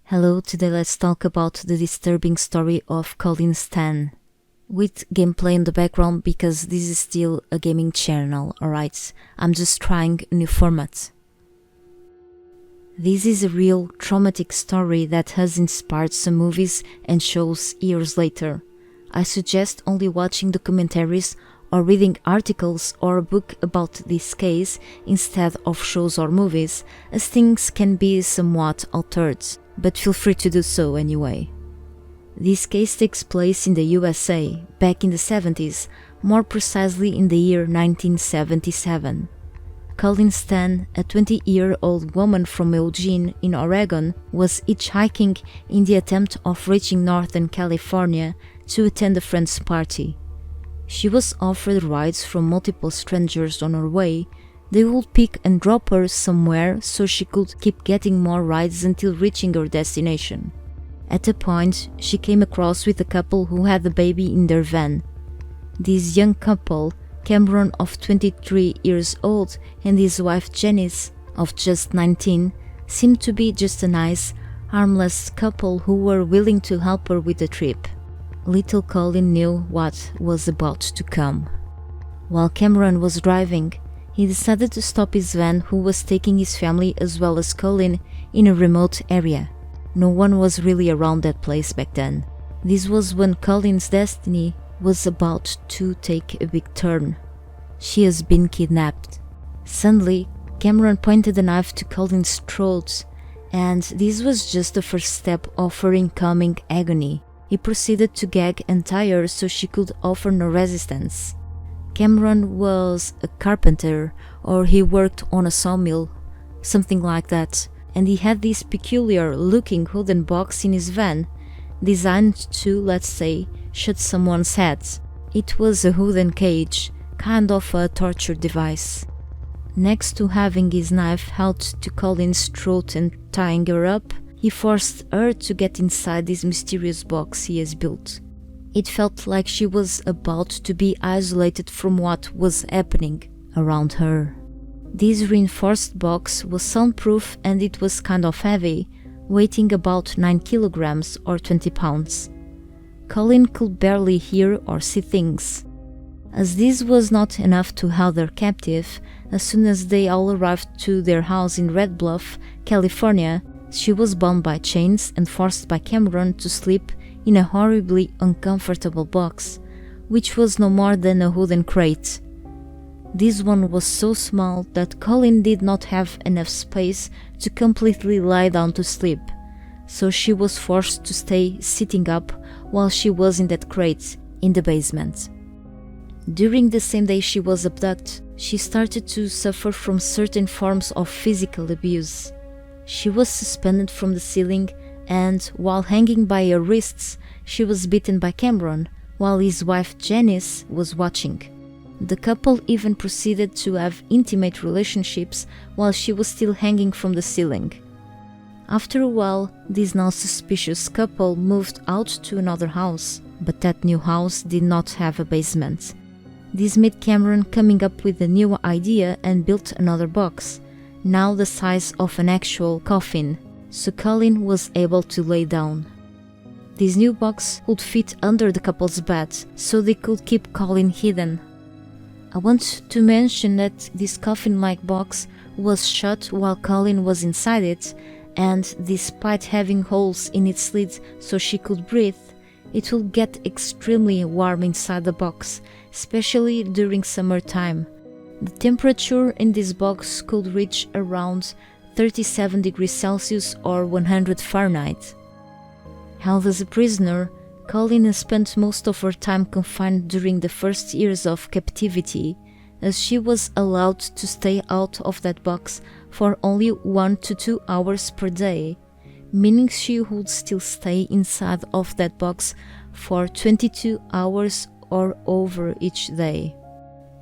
Hello, today let's talk about the disturbing story of Colleen Stan, with gameplay in the background because this is still a gaming channel, alright? I'm just trying a new format. This is a real traumatic story that has inspired some movies and shows years later. I suggest only watching documentaries or reading articles or a book about this case instead of shows or movies, as things can be somewhat altered, but feel free to do so anyway. This case takes place in the USA, back in the 70s, more precisely in the year 1977. Colleen Stan, a 20-year-old woman from Eugene in Oregon, was hitchhiking in the attempt of reaching Northern California to attend a friend's party. She was offered rides from multiple strangers on her way. They would pick and drop her somewhere so she could keep getting more rides until reaching her destination. At a point, she came across with a couple who had a baby in their van. This young couple, Cameron of 23 years old and his wife Janice of just 19, seemed to be just a nice, harmless couple who were willing to help her with the trip. Little Colleen knew what was about to come. While Cameron was driving, he decided to stop his van, who was taking his family as well as Colleen, in a remote area. No one was really around that place back then. This was when Colleen's destiny was about to take a big turn. She has been kidnapped. Suddenly, Cameron pointed a knife to Colleen's throat, and this was just the first step of her incoming agony. He proceeded to gag and tie her so she could offer no resistance. Cameron was a carpenter, or he worked on a sawmill, something like that, and he had this peculiar-looking wooden box in his van, designed to, let's say, shut someone's head. It was a wooden cage, kind of a torture device. Next to having his knife held to Colleen's throat and tying her up, he forced her to get inside this mysterious box he has built. It felt like she was about to be isolated from what was happening around her. This reinforced box was soundproof and it was kind of heavy, weighing about 9 kilograms or 20 pounds. Colleen could barely hear or see things. As this was not enough to hold her captive, as soon as they all arrived to their house in Red Bluff, California, she was bound by chains and forced by Cameron to sleep in a horribly uncomfortable box, which was no more than a wooden crate. This one was so small that Colleen did not have enough space to completely lie down to sleep, so she was forced to stay sitting up while she was in that crate in the basement. During the same day she was abducted, she started to suffer from certain forms of physical abuse. She was suspended from the ceiling, and while hanging by her wrists, she was beaten by Cameron, while his wife Janice was watching. The couple even proceeded to have intimate relationships while she was still hanging from the ceiling. After a while, this now suspicious couple moved out to another house, but that new house did not have a basement. This made Cameron coming up with a new idea and built another box, now the size of an actual coffin, so Colleen was able to lay down. This new box would fit under the couple's bed, so they could keep Colleen hidden. I want to mention that this coffin-like box was shut while Colleen was inside it, and despite having holes in its lid so she could breathe, it would get extremely warm inside the box, especially during summertime. The temperature in this box could reach around 37 degrees Celsius or 100 Fahrenheit. Held as a prisoner, Colleen spent most of her time confined during the first years of captivity, as she was allowed to stay out of that box for only 1 to 2 hours per day, meaning she would still stay inside of that box for 22 hours or over each day.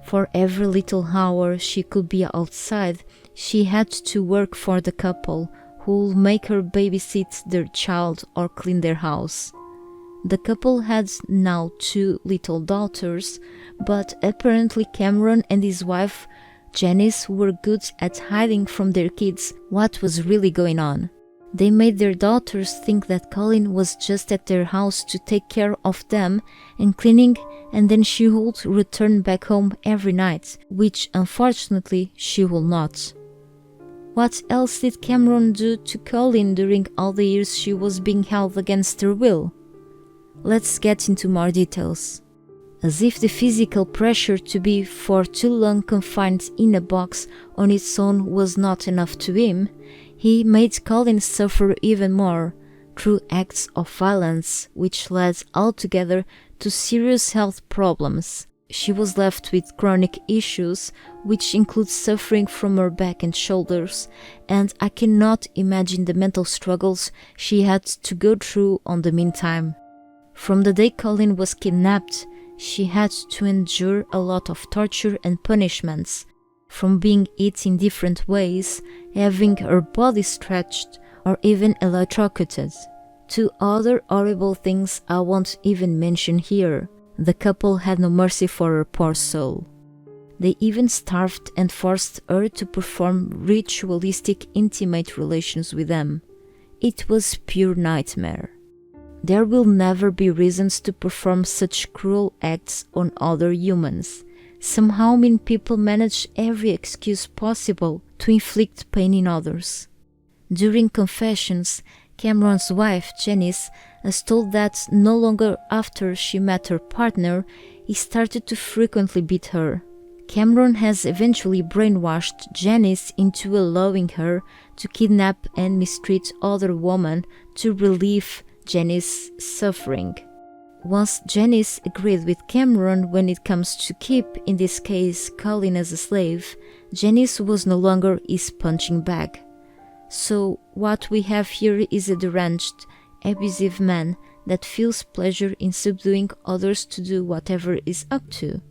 For every little hour she could be outside, she had to work for the couple, who would make her babysit their child or clean their house. The couple had now 2 little daughters, but apparently Cameron and his wife Janice were good at hiding from their kids what was really going on. They made their daughters think that Colleen was just at their house to take care of them and cleaning, and then she would return back home every night, which unfortunately she will not. What else did Cameron do to Colleen during all the years she was being held against her will? Let's get into more details. As if the physical pressure to be for too long confined in a box on its own was not enough to him, he made Colleen suffer even more through acts of violence, which led altogether to serious health problems. She was left with chronic issues, which include suffering from her back and shoulders, and I cannot imagine the mental struggles she had to go through on the meantime. From the day Colleen was kidnapped, she had to endure a lot of torture and punishments, from being hit in different ways, having her body stretched, or even electrocuted, to other horrible things I won't even mention here. The couple had no mercy for her poor soul. They even starved and forced her to perform ritualistic intimate relations with them. It was pure nightmare. There will never be reasons to perform such cruel acts on other humans. Somehow mean people manage every excuse possible to inflict pain in others. During confessions, Cameron's wife, Janice, is told that no longer after she met her partner, he started to frequently beat her. Cameron has eventually brainwashed Janice into allowing her to kidnap and mistreat other women to relieve Janice's suffering. Once Janice agreed with Cameron when it comes to keep, in this case, Colleen as a slave, Janice was no longer his punching bag. So what we have here is a deranged, abusive man that feels pleasure in subduing others to do whatever is up to.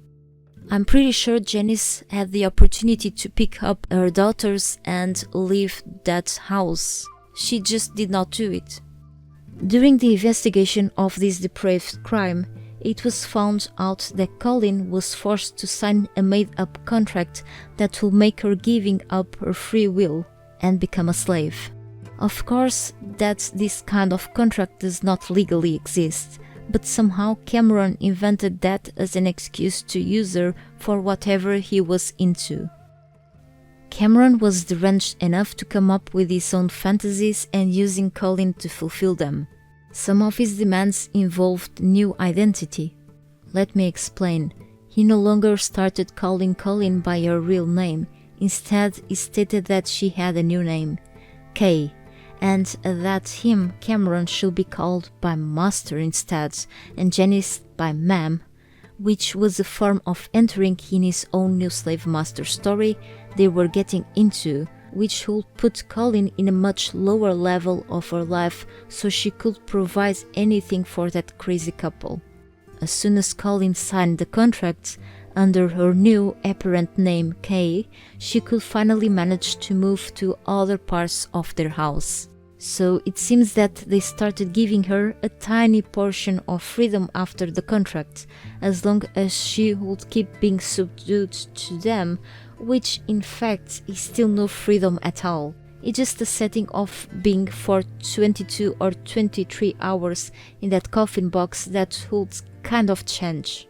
I'm pretty sure Janice had the opportunity to pick up her daughters and leave that house. She just did not do it. During the investigation of this depraved crime, it was found out that Colleen was forced to sign a made-up contract that will make her giving up her free will and become a slave. Of course, that this kind of contract does not legally exist, but somehow Cameron invented that as an excuse to use her for whatever he was into. Cameron was deranged enough to come up with his own fantasies and using Colleen to fulfill them. Some of his demands involved new identity. Let me explain. He no longer started calling Colleen by her real name. Instead, he stated that she had a new name, Kay, and that him, Cameron, should be called by Master instead, and Janice by Ma'am, which was a form of entering in his own new slave master story they were getting into, which would put Colleen in a much lower level of her life so she could provide anything for that crazy couple. As soon as Colleen signed the contract under her new apparent name Kay, she could finally manage to move to other parts of their house. So it seems that they started giving her a tiny portion of freedom after the contract, as long as she would keep being subdued to them, which in fact is still no freedom at all. It's just a setting of being for 22 or 23 hours in that coffin box that would kind of change.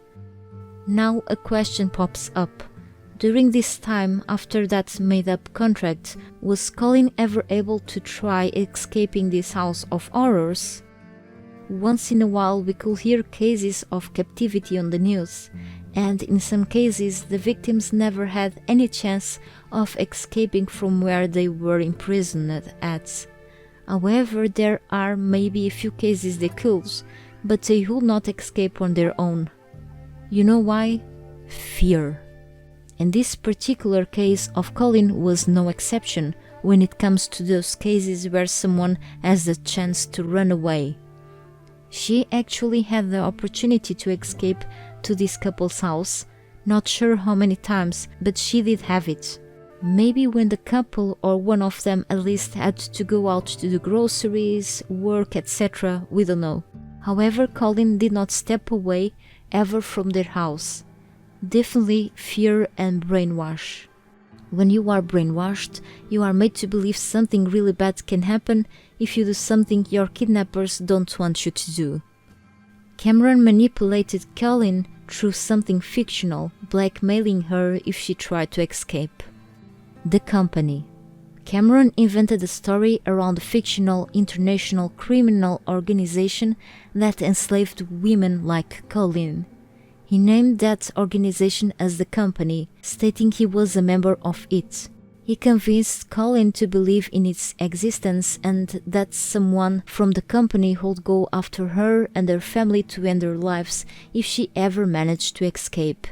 Now a question pops up. During this time, after that made-up contract, was Colleen ever able to try escaping this house of horrors? Once in a while we could hear cases of captivity on the news, and in some cases the victims never had any chance of escaping from where they were imprisoned at. However, there are maybe a few cases they could, but they would not escape on their own. You know why? Fear. And this particular case of Colleen was no exception when it comes to those cases where someone has the chance to run away. She actually had the opportunity to escape to this couple's house, not sure how many times, but she did have it. Maybe when the couple or one of them at least had to go out to do groceries, work, etc., we don't know. However, Colleen did not step away ever from their house. Definitely fear and brainwash. When you are brainwashed, you are made to believe something really bad can happen if you do something your kidnappers don't want you to do. Cameron manipulated Colleen through something fictional, blackmailing her if she tried to escape. The company. Cameron invented a story around a fictional international criminal organization that enslaved women like Colleen. He named that organization as the company, stating he was a member of it. He convinced Colleen to believe in its existence and that someone from the company would go after her and her family to end their lives if she ever managed to escape.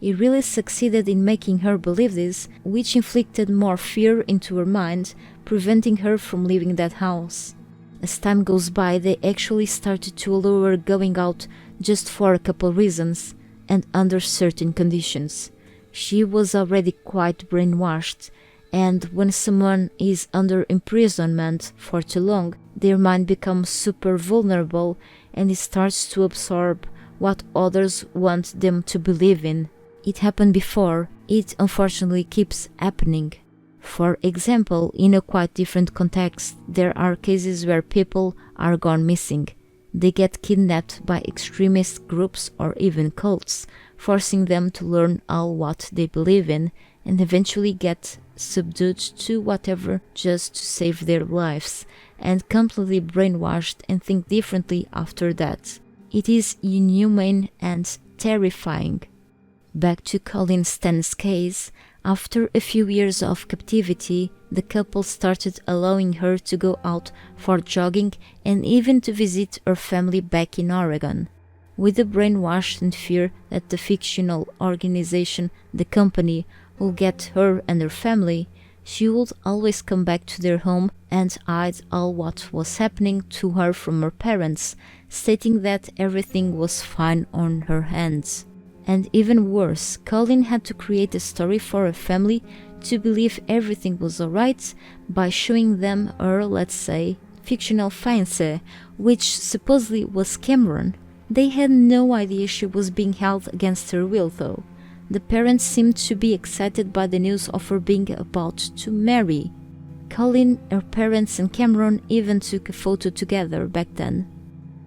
He really succeeded in making her believe this, which inflicted more fear into her mind, preventing her from leaving that house. As time goes by, they actually started to allow her going out just for a couple reasons, and under certain conditions. She was already quite brainwashed, and when someone is under imprisonment for too long, their mind becomes super vulnerable and it starts to absorb what others want them to believe in. It happened before, it unfortunately keeps happening. For example, in a quite different context, there are cases where people are gone missing. They get kidnapped by extremist groups or even cults, forcing them to learn all what they believe in and eventually get subdued to whatever just to save their lives and completely brainwashed and think differently after that. It is inhumane and terrifying. Back to Colleen Stan's case, after a few years of captivity, the couple started allowing her to go out for jogging and even to visit her family back in Oregon. With the brainwash and fear that the fictional organization, the company, will get her and her family, she would always come back to their home and hide all what was happening to her from her parents, stating that everything was fine on her hands. And even worse, Colleen had to create a story for her family to believe everything was alright by showing them her, let's say, fictional fiancé, which supposedly was Cameron. They had no idea she was being held against her will though. The parents seemed to be excited by the news of her being about to marry. Colleen, her parents and Cameron even took a photo together back then.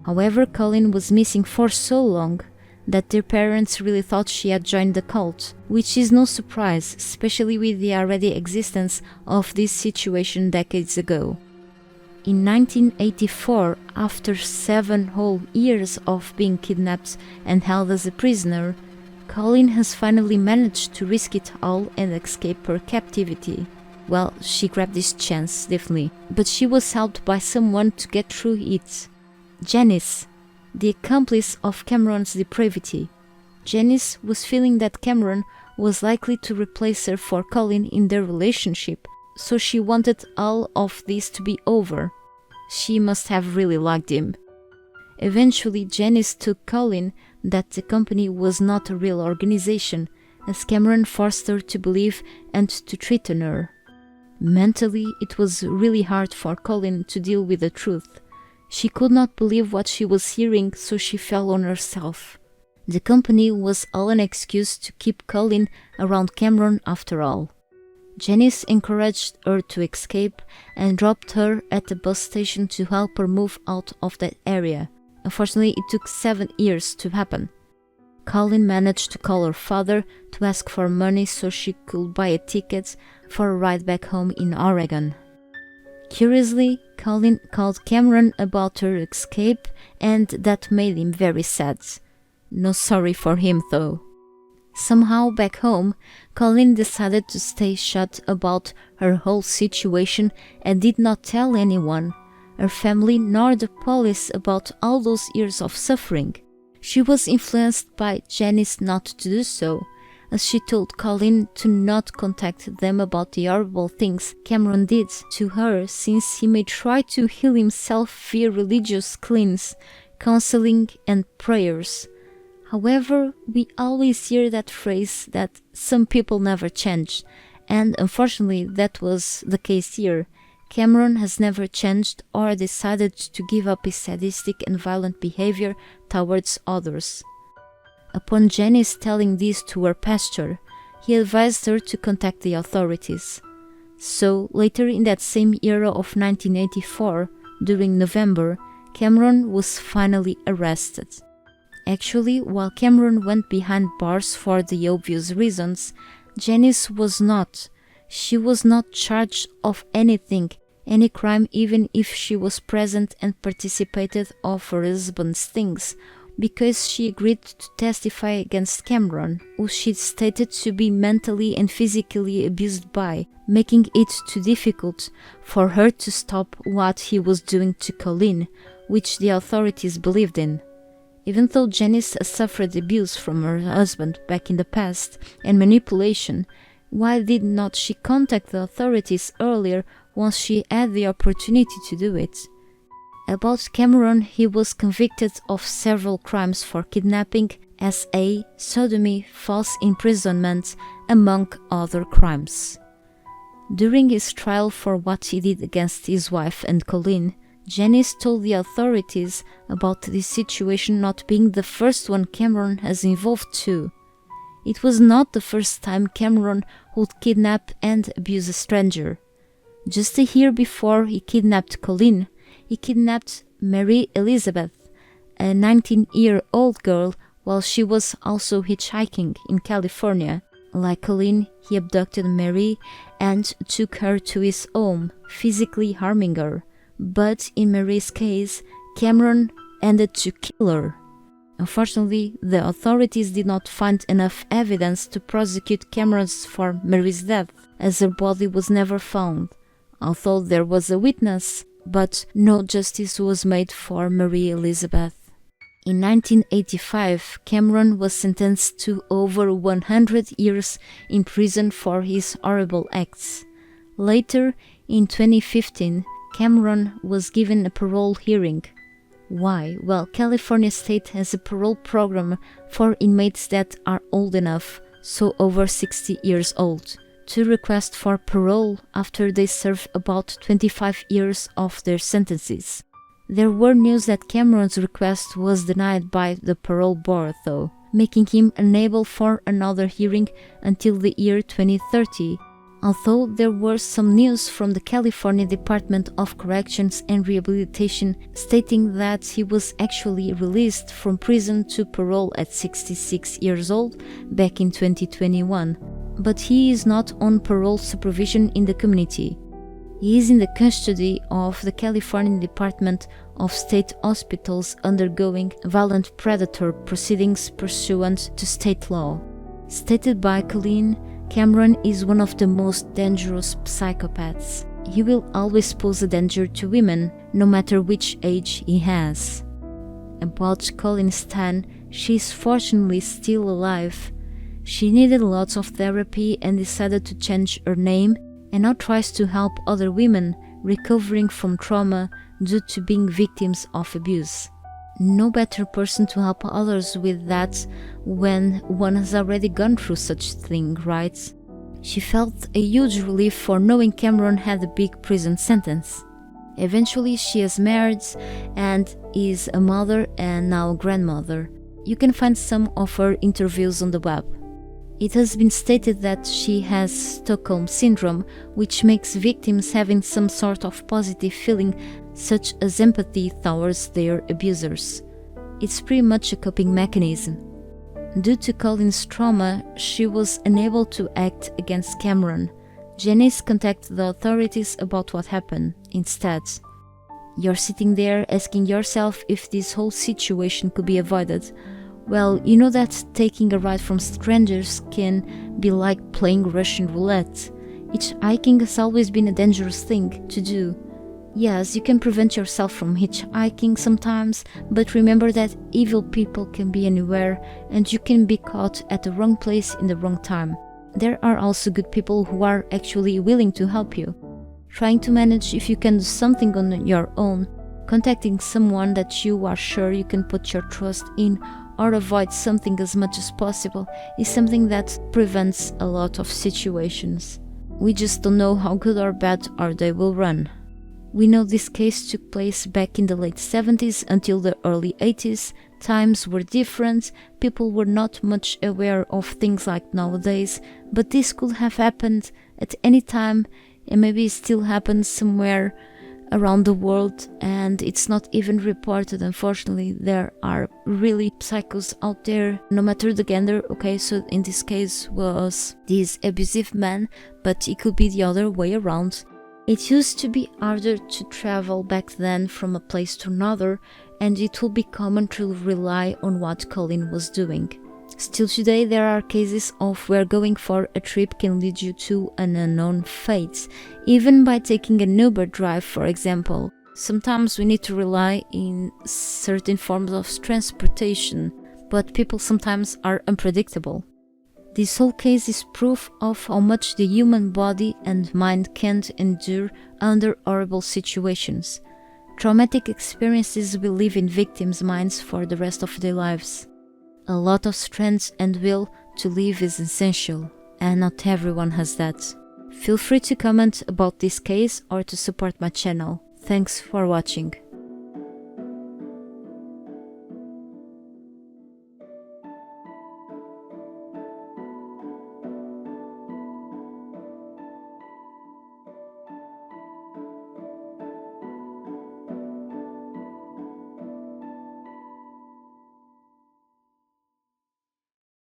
However, Colleen was missing for so long that their parents really thought she had joined the cult, which is no surprise, especially with the already existence of this situation decades ago. In 1984, after 7 whole years of being kidnapped and held as a prisoner, Colleen has finally managed to risk it all and escape her captivity. Well, she grabbed this chance, definitely, but she was helped by someone to get through it. Janice, the accomplice of Cameron's depravity. Janice was feeling that Cameron was likely to replace her for Colleen in their relationship, so she wanted all of this to be over. She must have really liked him. Eventually, Janice took Colleen that the company was not a real organization, as Cameron forced her to believe and to threaten her. Mentally, it was really hard for Colleen to deal with the truth. She could not believe what she was hearing, so she fell on herself. The company was all an excuse to keep Colleen around Cameron after all. Janice encouraged her to escape and dropped her at the bus station to help her move out of that area. Unfortunately, it took 7 years to happen. Colleen managed to call her father to ask for money so she could buy a ticket for a ride back home in Oregon. Curiously, Colleen called Cameron about her escape, and that made him very sad. No sorry for him though. Somehow back home, Colleen decided to stay shut about her whole situation and did not tell anyone, her family nor the police, about all those years of suffering. She was influenced by Janice not to do so, as she told Colleen to not contact them about the horrible things Cameron did to her, since he may try to heal himself via religious cleanse, counseling and prayers. However, we always hear that phrase that some people never change, and unfortunately that was the case here. Cameron has never changed or decided to give up his sadistic and violent behavior towards others. Upon Janice telling this to her pastor, he advised her to contact the authorities. So, later in that same era of 1984, during November, Cameron was finally arrested. Actually, while Cameron went behind bars for the obvious reasons, Janice was not. She was not charged of anything, any crime, even if she was present and participated of her husband's things, because she agreed to testify against Cameron, who she stated to be mentally and physically abused by, making it too difficult for her to stop what he was doing to Colleen, which the authorities believed in. Even though Janice suffered abuse from her husband back in the past and manipulation, why did not she contact the authorities earlier once she had the opportunity to do it? About Cameron, he was convicted of several crimes for kidnapping, SA, sodomy, false imprisonment, among other crimes. During his trial for what he did against his wife and Colleen, Janice told the authorities about this situation not being the first one Cameron has involved too. It was not the first time Cameron would kidnap and abuse a stranger. Just a year before he kidnapped Colleen, he kidnapped Mary Elizabeth, a 19-year-old girl, while she was also hitchhiking in California. Like Colleen, he abducted Mary and took her to his home, physically harming her. But in Mary's case, Cameron ended to kill her. Unfortunately, the authorities did not find enough evidence to prosecute Cameron for Mary's death, as her body was never found, although there was a witness, but no justice was made for Mary Elizabeth. In 1985, Cameron was sentenced to over 100 years in prison for his horrible acts. Later, in 2015, Cameron was given a parole hearing. Why? Well, California State has a parole program for inmates that are old enough, so over 60 years old, to request for parole after they serve about 25 years of their sentences. There were news that Cameron's request was denied by the parole board though, making him unable for another hearing until the year 2030. Although there was some news from the California Department of Corrections and Rehabilitation stating that he was actually released from prison to parole at 66 years old back in 2021. But he is not on parole supervision in the community. He is in the custody of the California Department of State Hospitals undergoing violent predator proceedings pursuant to state law. Stated by Colleen, Cameron is one of the most dangerous psychopaths. He will always pose a danger to women, no matter which age he has. About Colleen Stan, she is fortunately still alive. She needed lots of therapy and decided to change her name, and now tries to help other women recovering from trauma due to being victims of abuse. No better person to help others with that when one has already gone through such thing, right? She felt a huge relief for knowing Cameron had a big prison sentence. Eventually she is married and is a mother and now a grandmother. You can find some of her interviews on the web. It has been stated that she has Stockholm Syndrome, which makes victims having some sort of positive feeling such as empathy towards their abusers. It's pretty much a coping mechanism. Due to Colleen's trauma, she was unable to act against Cameron. Janice contacted the authorities about what happened instead. You're sitting there asking yourself if this whole situation could be avoided. Well, you know that taking a ride from strangers can be like playing Russian roulette. Hitchhiking has always been a dangerous thing to do. Yes, you can prevent yourself from hitchhiking sometimes, but remember that evil people can be anywhere and you can be caught at the wrong place in the wrong time. There are also good people who are actually willing to help you. Trying to manage if you can do something on your own, contacting someone that you are sure you can put your trust in or avoid something as much as possible is something that prevents a lot of situations. We just don't know how good or bad our day will run. We know this case took place back in the late 70s until the early 80s. Times were different, people were not much aware of things like nowadays, but this could have happened at any time and maybe it still happens somewhere around the world and it's not even reported. Unfortunately, there are really psychos out there, no matter the gender. Okay, so in this case was this abusive man, but it could be the other way around. It used to be harder to travel back then from a place to another, and it would be common to rely on what Colleen was doing. Still today, there are cases of where going for a trip can lead you to an unknown fate, even by taking an Uber drive, for example. Sometimes we need to rely in certain forms of transportation, but people sometimes are unpredictable. This whole case is proof of how much the human body and mind can't endure under horrible situations. Traumatic experiences will live in victims' minds for the rest of their lives. A lot of strength and will to live is essential, and not everyone has that. Feel free to comment about this case or to support my channel. Thanks for watching.